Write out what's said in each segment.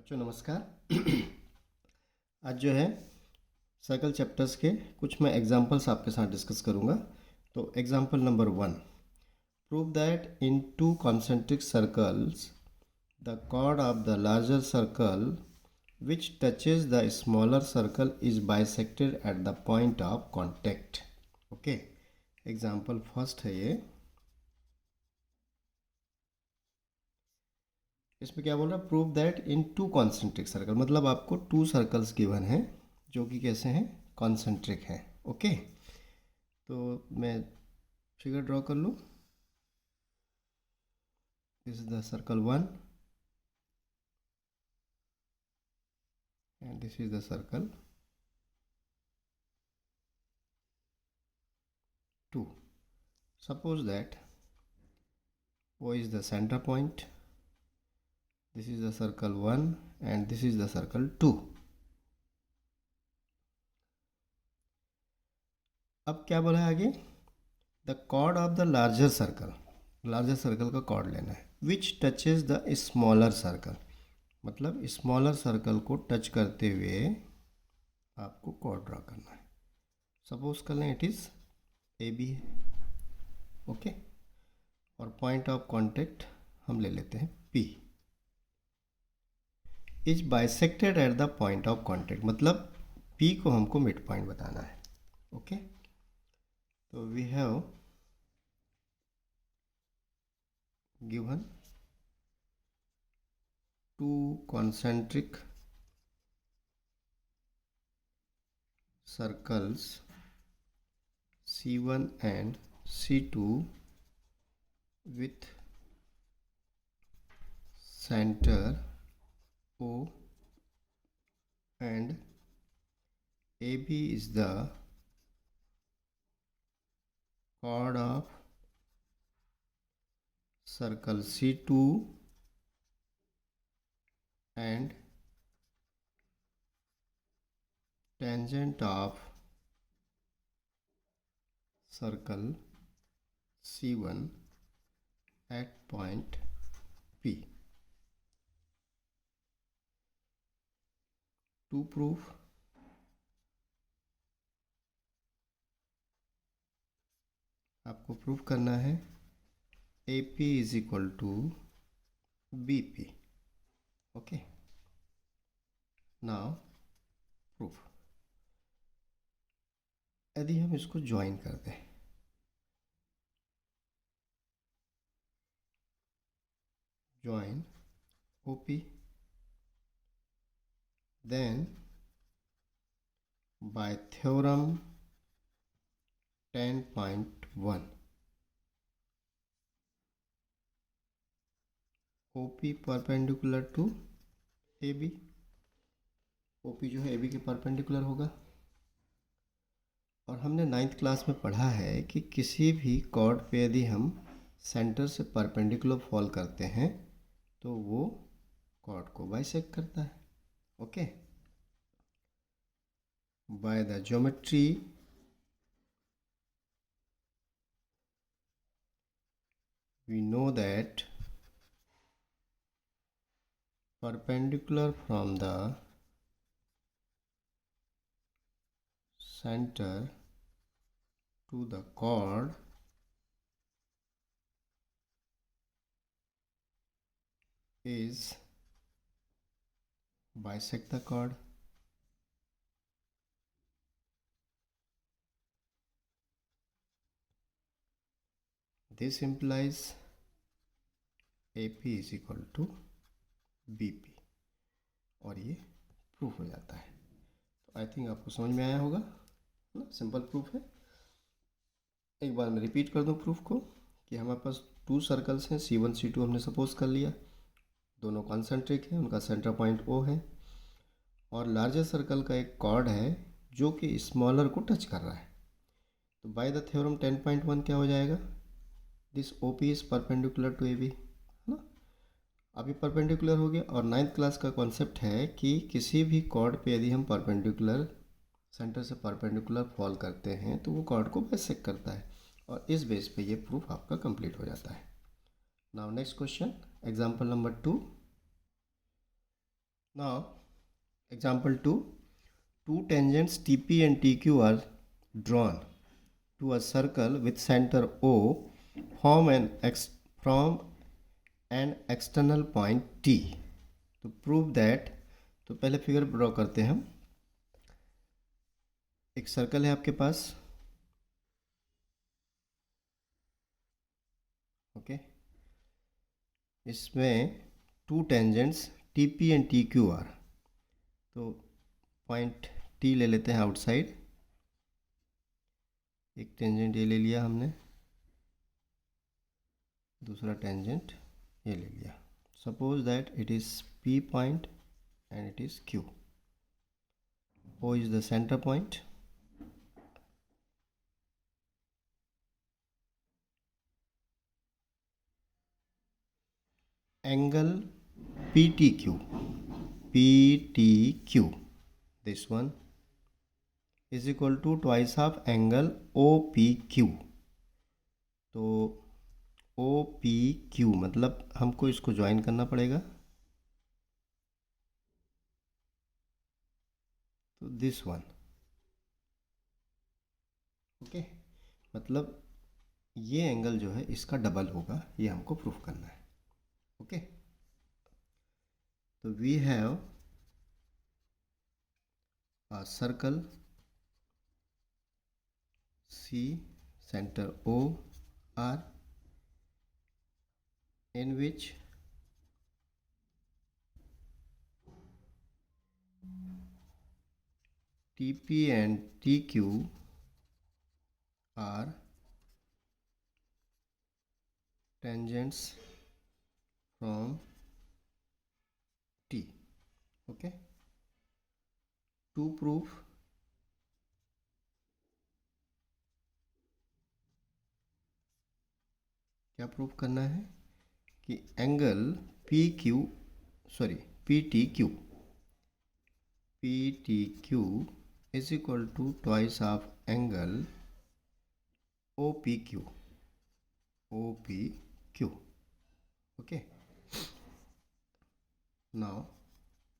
बच्चों नमस्कार। आज जो है सर्कल चैप्टर्स के कुछ मैं एग्जांपल्स आपके साथ डिस्कस करूंगा। तो example number 1, prove that in to concentric circles the chord of the larger circle which touches the smaller circle is bisected at the point of contact। Okay, example first है ये। इसमें क्या बोल रहा है, prove that in to concentric circle, मतलब आपको to circles given हैं जो कि कैसे हैं, कॉन्सेंट्रिक हैं। ओके, तो मैं फिगर ड्रॉ कर लूँ। This is the circle 1 and this is the circle 2। Suppose that O is the center point, this is the circle 1 and this is the circle 2। अब क्या बोला है आगे, the chord of the larger circle, larger circle का chord लेना है, विच touches the smaller circle, मतलब smaller circle को टच करते हुए आपको chord ड्रा करना है। सपोज कर लें इट इज़ ए बी है। ओके, और पॉइंट ऑफ कांटेक्ट हम ले लेते हैं P। Is bisected at the point of contact, मतलब P को हमको मिड पॉइंट बताना है। ओके, तो we have given two concentric circles C1 and C2 with center O and AB is the chord of circle C2 and tangent of circle C1 at point P। To prove आपको prove करना है AP is equal to BP। Okay, now proof. यदि हम इसको join कर दें, join OP, then by theorem 10.1 OP perpendicular to AB, OP जो है AB के परपेंडिकुलर होगा। और हमने 9th क्लास में पढ़ा है कि किसी भी कॉर्ड पे यदि हम सेंटर से परपेंडिकुलर फॉल करते हैं तो वो कॉर्ड को बाइसेक्ट करता है। Okay, by the geometry we know that perpendicular from the center to the chord is bisect the chord। This implies AP is equal to BP और ये प्रूफ हो जाता है। तो आई थिंक आपको समझ में आया होगा ना, सिंपल प्रूफ है। एक बार मैं रिपीट कर दूं प्रूफ को कि हमारे पास टू सर्कल्स हैं, C1 C2 हमने सपोज कर लिया, दोनों कॉन्सेंट्रिक हैं, उनका सेंटर पॉइंट O है, और लार्जर सर्कल का एक कॉर्ड है जो कि स्मॉलर को टच कर रहा है। तो बाय द थ्योरम 10.1 क्या हो जाएगा, this OP is perpendicular to AB, है ना। अभी परपेंडिकुलर हो गया। और 9th क्लास का कॉन्सेप्ट है कि किसी भी कॉर्ड पे यदि हम परपेंडिकुलर, सेंटर से परपेंडिकुलर फॉल करते हैं तो वो कॉर्ड को बाइसेक्ट करता है, और इस बेस पे ये प्रूफ आपका कंप्लीट हो जाता है। Now next question, example number 2, Now example 2, two tangents TP and TQ are drawn to a circle with center O from an external point T. To prove that, तो पहले figure draw करते हैं हम। एक circle है आपके पास, okay, इसमें two tangents TP and TQ are. तो पॉइंट T ले लेते हैं आउटसाइड, एक टेंजेंट ये ले लिया हमने, दूसरा टेंजेंट ये ले लिया। Suppose that it is P point and it is Q. O is the center point. Angle PTQ, this one is equal to twice of angle OPQ. तो OPQ मतलब हमको इसको ज्वाइन करना पड़ेगा। तो दिस वन, ओके, मतलब ये angle जो है इसका डबल होगा, ये हमको प्रूफ करना है। ओके, तो we have a circle C, center O R, in which TP and TQ are tangents from T. Okay, to prove क्या प्रूफ करना है कि angle PTQ is equal to twice of angle OPQ. Okay, now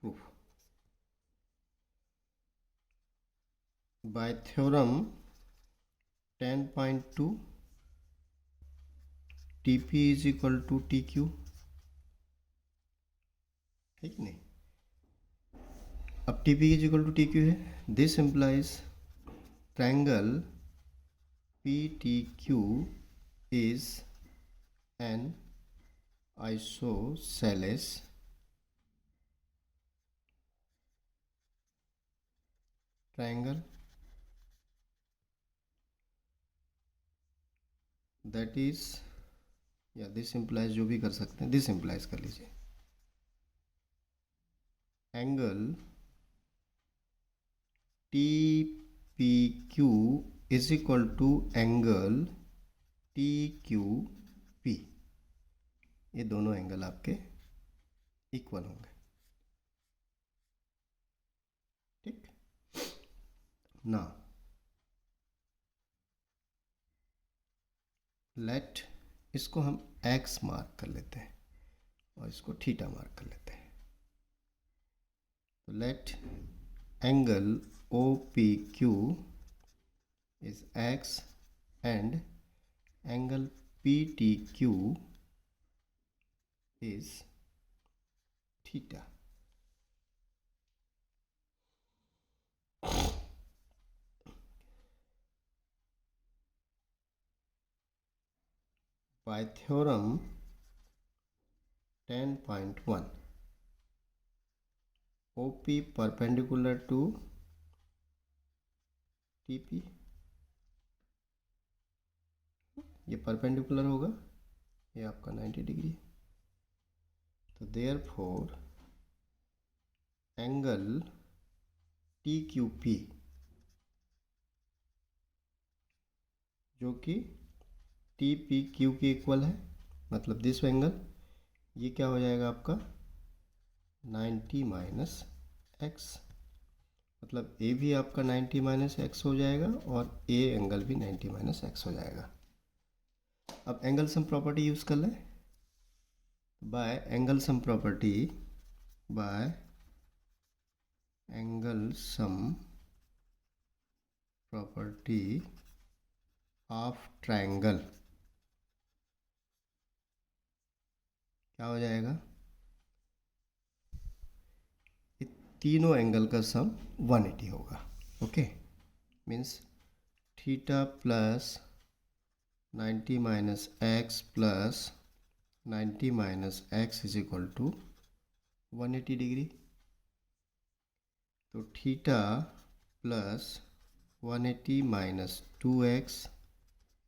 proof by theorem 10.2 TP is equal to TQ, ठीक नहीं। अब TP is equal to TQ है, this implies triangle PTQ is an isosceles triangle that is, या this implies जो भी कर सकते हैं, दिस इम्प्लाइज कर लीजिए, angle TPQ is equal to angle TQP। ये दोनों एंगल आपके इक्वल होंगे, ठीक ना। लेट इसको हम x मार्क कर लेते हैं और इसको थीटा मार्क कर लेते हैं। तो let angle OPQ is x and angle PTQ is theta. By theorem 10.1, OP perpendicular to TP, ये परपेंडिकुलर होगा, ये आपका 90 डिग्री। तो देयरफॉर एंगल TQP जो कि TPQ के इक्वल है, मतलब दिस एंगल, ये क्या हो जाएगा आपका 90 माइनस एक्स, मतलब ए भी आपका 90 माइनस एक्स हो जाएगा और ए एंगल भी 90 माइनस एक्स हो जाएगा। अब एंगल सम प्रॉपर्टी यूज़ कर लें। By angle sum property, by angle sum property of triangle क्या हो जाएगा, तीनों एंगल का सम 180 होगा। Okay, means theta plus 90 minus x plus 90 minus x is equal to 180 degree. तो theta plus 180 minus 2x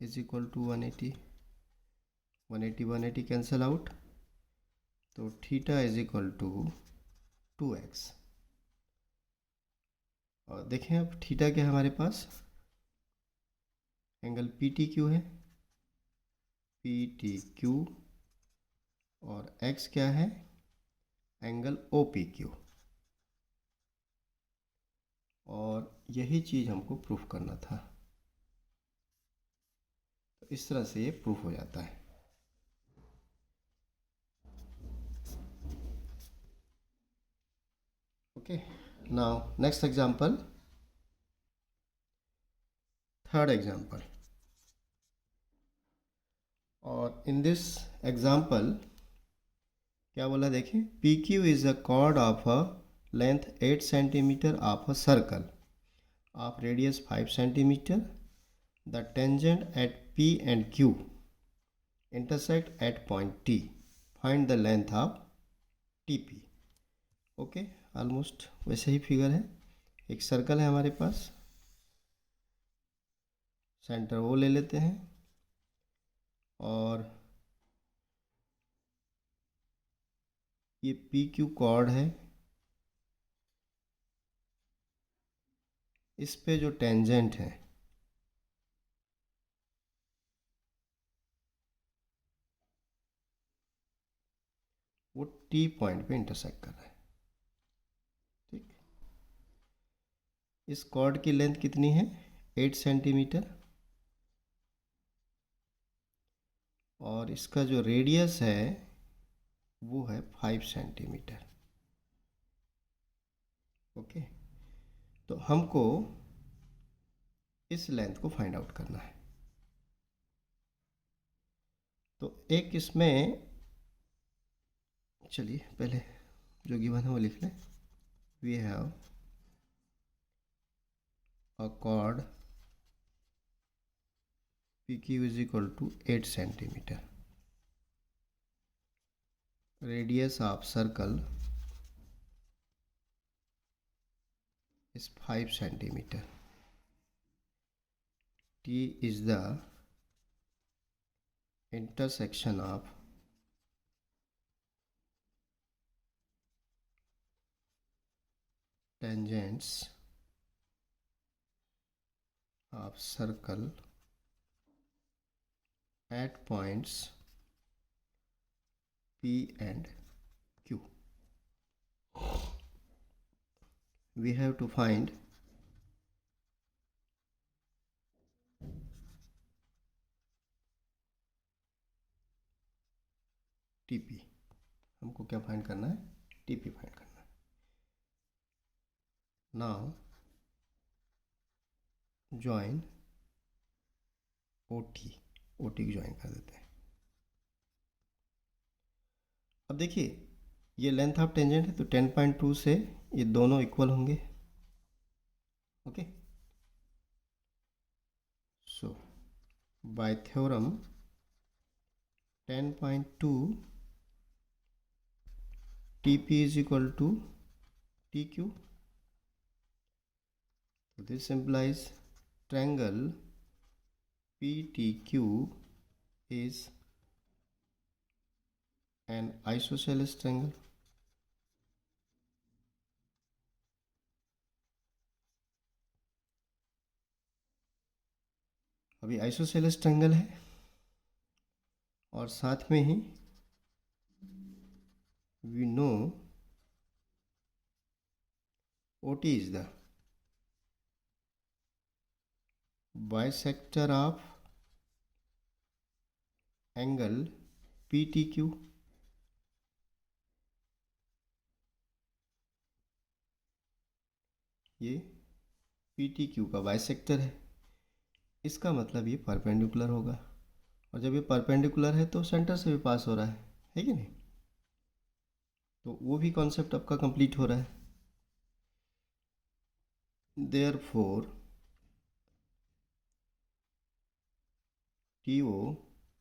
is equal to 180, 180 cancel out, तो theta is equal to 2x। और देखें अब थीटा क्या है हमारे पास, एंगल पी टी क्यू है, पी टी क्यू, और x क्या है, एंगल ओ पी क्यू। और यही चीज़ हमको प्रूफ करना था, तो इस तरह से ये प्रूफ हो जाता है। Okay, now next example, third example. और इन दिस एग्जांपल क्या बोला देखें, P Q is a cord of a length 8 centimetre of a circle of radius 5 centimetre. The tangent at P and Q intersect at point T, find the length of T P. Okay, almost वैसे ही figure है। एक circle है हमारे पास, centre वो ले लेते हैं, और ये पी क्यू कॉर्ड है, इस पे जो टेंजेंट है वो टी पॉइंट पे इंटरसेक्ट कर रहा है। ठीक, इस कॉर्ड की लेंथ कितनी है, 8 सेंटीमीटर, और इसका जो रेडियस है वो है 5 सेंटीमीटर। ओके, तो हमको इस लेंथ को फाइंड आउट करना है। तो एक इसमें, चलिए पहले जो गिवन है वो लिख लें। We have a chord P Q is equal to 8 centimetre, radius of circle is 5 centimeter. T is the intersection of tangents of circle at points P and Q. We have to find TP। हमको क्या find करना है, TP find करना है। Now join OT, OT को join कर देते हैं। अब देखिए ये लेंथ ऑफ टेंजेंट है, तो 10.2 से ये दोनों इक्वल होंगे। Okay, so bye theorem 10.2 TP is equal to TQ. So this implies triangle PTQ is an isosceles triangle. अभी आइसोसेलेस ट्रायंगल है, और साथ में ही we know OT is the bisector of angle PTQ. ये पी टी क्यू का bisector है, इसका मतलब ये परपेंडिकुलर होगा, और जब ये परपेंडिकुलर है तो सेंटर से भी पास हो रहा है कि नहीं, तो वो भी कॉन्सेप्ट आपका कंप्लीट हो रहा है। Therefore T O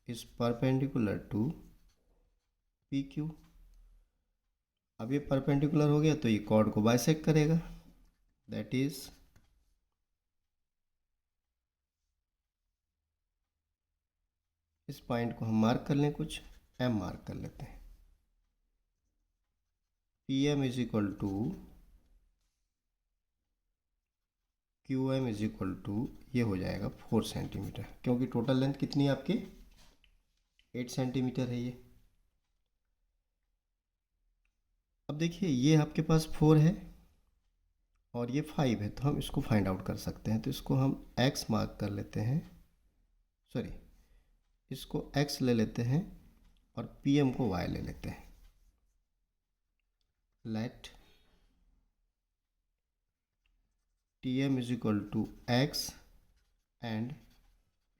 is perpendicular to P Q. अब ये परपेंडिकुलर हो गया तो ये कॉर्ड को बाइसेक्ट करेगा, दैट इज इस पॉइंट को हम मार्क कर लें, कुछ एम मार्क कर लेते हैं। P M is equal to Q M is equal to, ये हो जाएगा 4 सेंटीमीटर, क्योंकि टोटल लेंथ कितनी है आपकी 8 सेंटीमीटर है ये। अब देखिए ये आपके पास 4 है और ये 5 है, तो हम इसको फाइंड आउट कर सकते हैं। तो इसको हम x मार्क कर लेते हैं, सॉरी इसको x ले लेते हैं और pm को y ले लेते हैं। Let tm is equal to x and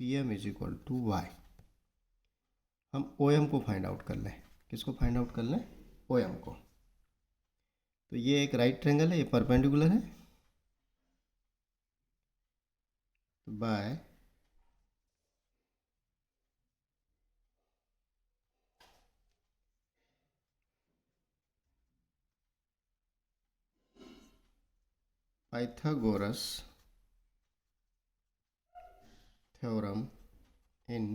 pm is equal to y। हम OM को फाइंड आउट कर लें। किसको फाइंड आउट कर लें? OM को। तो ये एक राइट ट्रायंगल है, ये परपेंडिकुलर है, तो by Pythagoras theorem in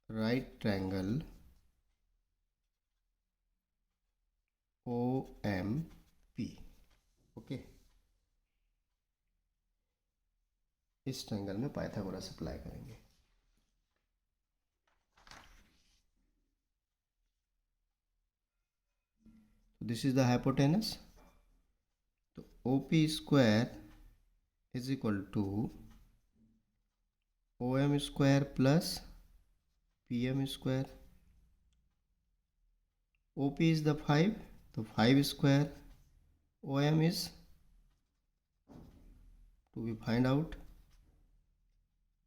right triangle OMP। Okay, इस ट्रायंगल में पाइथागोरस अप्लाई करेंगे। दिस इज द हाइपोटेनस, तो OP square is equal to OM square plus PM square. OP is the 5, तो 5 square, OM is to be find out,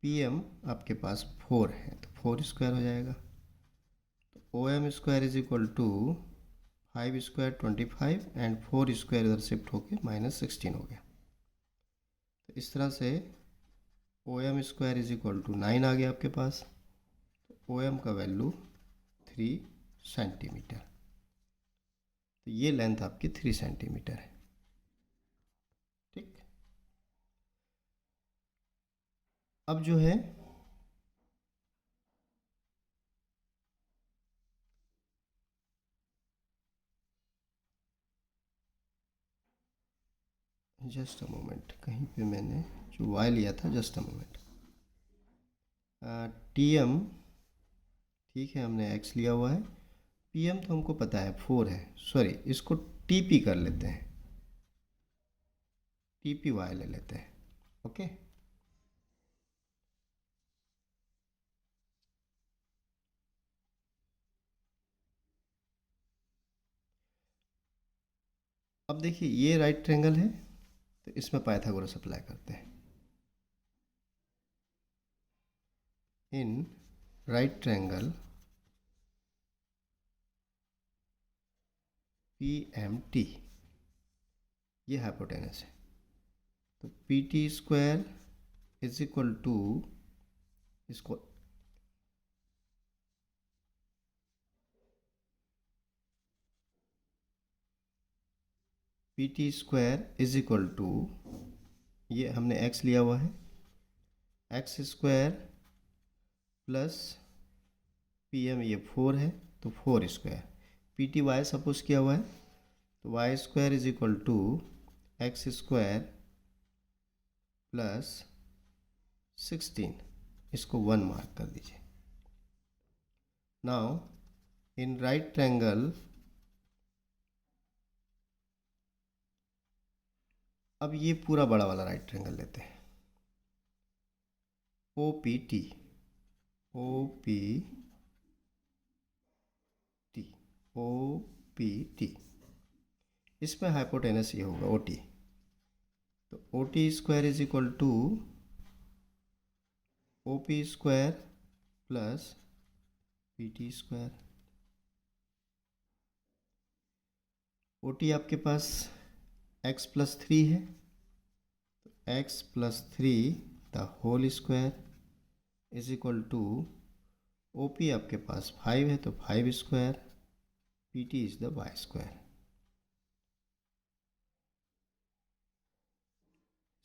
PM आपके पास 4 है तो 4 square हो जाएगा। तो OM square is equal to 5 square 25 and 4 square इधर shift होके -16 हो गया। तो इस तरह से OM square is equal to 9 आ गया आपके पास। तो OM का वैल्यू 3 सेंटीमीटर। तो ये लेंथ आपकी 3 सेंटीमीटर है। ठीक, अब जो है जस्ट अ मोमेंट, कहीं पे मैंने जो y लिया था, जस्ट अ मोमेंट, TM ठीक है, हमने x लिया हुआ है, PM तो हमको पता है 4 है, सॉरी इसको TP कर लेते हैं, TPY ले लेते हैं। ओके, अब देखिए ये राइट ट्रायंगल है, तो इसमें पाइथागोरस अप्लाई करते हैं। इन राइट ट्रायंगल PMT, ये हाइपोटेनस है, तो PT square is equal to, इसको PT square is equal to, ये हमने x लिया हुआ है, x स्क्वायर प्लस PM, ये 4 है तो 4 स्क्वायर, PTY सपोज किया हुआ है, तो y square is equal to x square plus 16, इसको 1 मार्क कर दीजिए। नाउ इन राइट ट्रायंगल, अब ये पूरा बड़ा वाला राइट ट्रायंगल लेते हैं, OPT, OPT, OPT, इसमें हाइपोटेनस ये होगा ओ टी। तो O T square is equal to O P square plus P T square. O T आपके पास x प्लस 3 है, तो x plus 3 the whole square is equal to O P आपके पास 5 है, तो 5 square, P T is the Y square.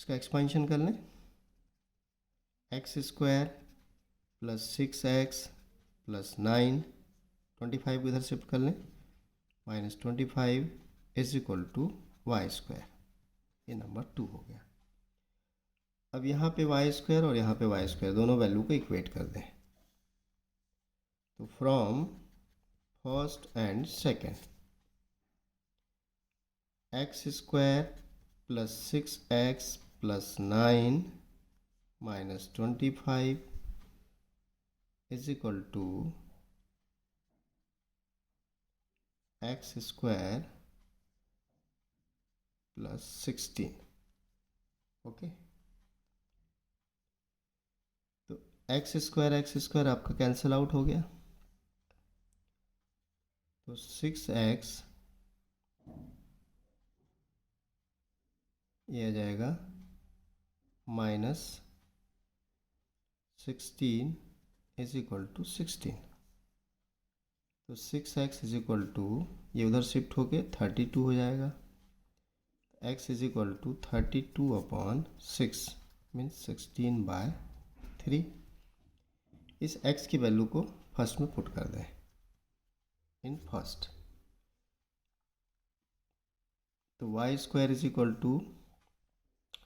इसका expansion कर लें, x square plus 6x plus 9, 25 को इधर शिफ्ट कर लें, minus 25 is equal to Y square. ये नंबर 2 हो गया। अब यहाँ पे वाई स्क्वायर और यहाँ पे वाई स्क्वायर दोनों वैल्यू को इक्वेट कर दें। तो from first and second, X square plus 6x plus 9 minus 25 is equal to X square plus 16। Okay, तो एक्स स्क्वायर आपका कैंसिल आउट हो गया, तो 6x ये आ जाएगा माइनस 16 इज इक्वल टू 16। तो 6x इज इक्वल टू, ये उधर शिफ्ट होके 32 हो जाएगा, x is equal to 32 upon 6 means 16/3। इस x की वैल्यू को फर्स्ट में पुट कर दें इन फर्स्ट। तो y square is equal to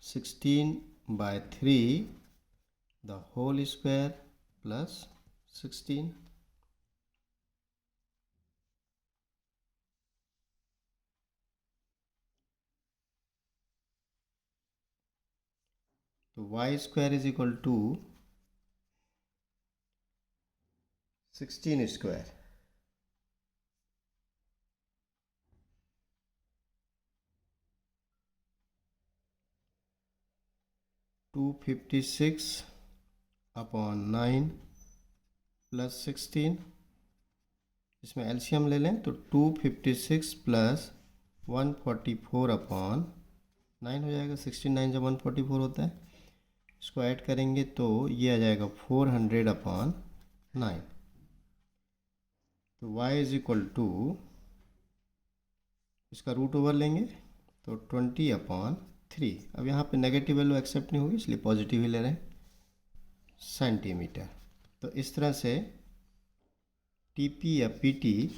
16/3 the whole square plus 16। तो y square is equal to 16 square, two 56 upon 9 plus 16। इसमें एलसीएम ले लें तो 256 प्लस 144 अपॉन 9 हो जाएगा। 16 9 जब 144 होता है, इसको ऐड करेंगे तो ये आ जाएगा 400 अपॉन 9। तो y इज इक्वल टू, इसका रूट ओवर लेंगे तो 20 अपॉन 3। अब यहाँ पे नेगेटिव वैल्यू एक्सेप्ट नहीं होगी, इसलिए पॉजिटिव ही ले रहे हैं, सेंटीमीटर। तो इस तरह से टीपी या पीटी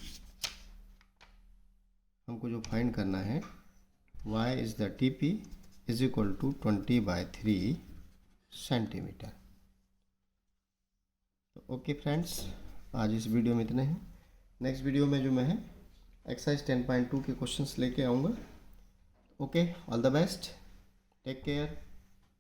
हमको जो फाइंड करना है, y is the TP is equal to 20/3 centimetre. तो ओके फ्रेंड्स, आज इस वीडियो में इतना ही। नेक्स्ट वीडियो में जो मैं है एक्सरसाइज 10.2 के क्वेश्चंस लेके आऊँगा। Okay, all the best, take care.